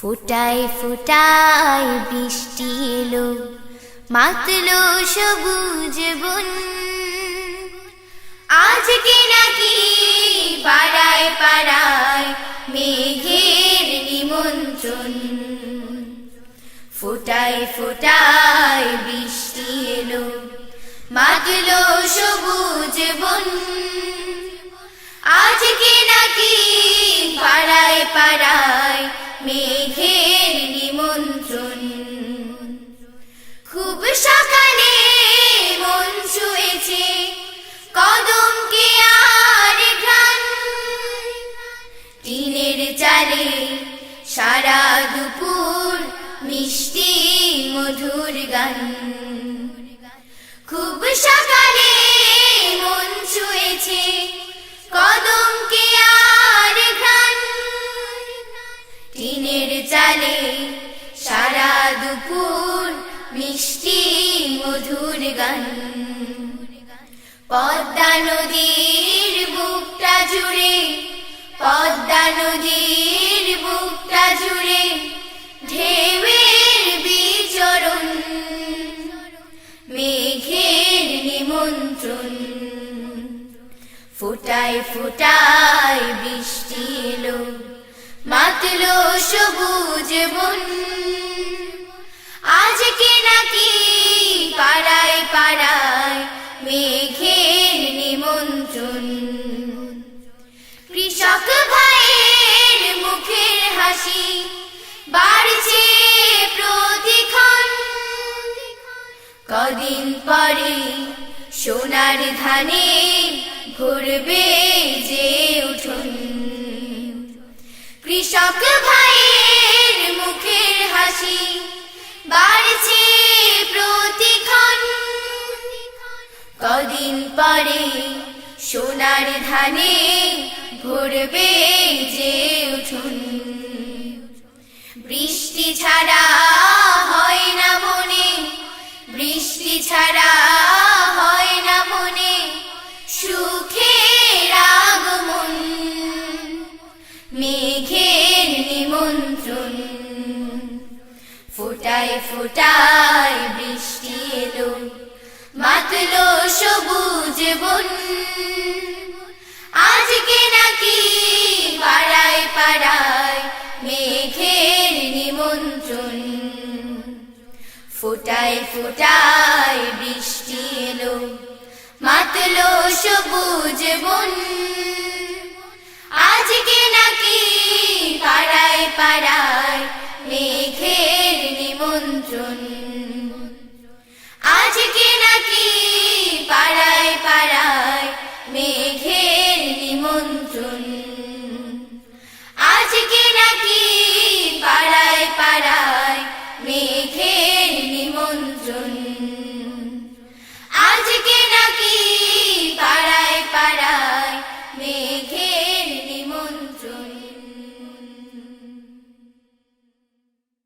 ফোটায় ফোটায় বৃষ্টি এলো, মাতলো সবুজ বন। আজকে নাকি পাড়ায় পাড়ায় মেঘের নিমন্ত্রণ। ফোটায় ফোটায় বৃষ্টি এলো, মাতলো সবুজ বন। আজকে নাকি পাড়ায় পাড়ায় মেঘের নিমন্ত্রণ। খুব সকালে মন ছুঁয়েছে কদমকে আর ঘ্রাণ। টিনের চালে সারা দুপুর মিষ্টি মধুর গান। খুব সকালে মন ছুঁয়েছে কদমকে আর ঘ্রাণ। টিনের চালে সারা দুপুর মিষ্টি মধুর গান। পদ্মা নদীর বুকটা জুড়ে, পদ্মা নদীর বুকটা জুড়ে ঢেউয়ের বিচরণ। মেঘের নিমন্ত্রণ। ফোটায় ফোটায় বৃষ্টি এলো, মাতলো সবুজ বন। আজকে নাকি পাড়ায় পাড়ায় মেঘের নিমন্ত্রণ। কৃষক ভাইয়ের মুখের হাসি বাড়ছে প্রতিক্ষণ। কদিন পরে সোনার ধানে ভরবে যে উঠোন। কৃষক ভাইয়ের মুখের হাসি বাড়ছে প্রতিক্ষণ। কদিন পরে সোনার ধানে ভরবে যে উঠোন। বৃষ্টি ছাড়া হয় না মনে, বৃষ্টি ছাড়া হয় না মনে সুখের আগমন। মেঘের নিমন্ত্রণ। ফোটায় ফোটায় বৃষ্টি এলো, মাতলো সবুজ বন। আজকে নাকি পাড়ায় পাড়ায় মেঘের নিমন্ত্রণ। ফোটায় ফোটায় বৃষ্টি এলো, মাতলো সবুজ বন। আজকে নাকি পাড়ায় পাড়ায় মেঘের নিমন্ত্রণ। আজকে নাকি পাড়ায়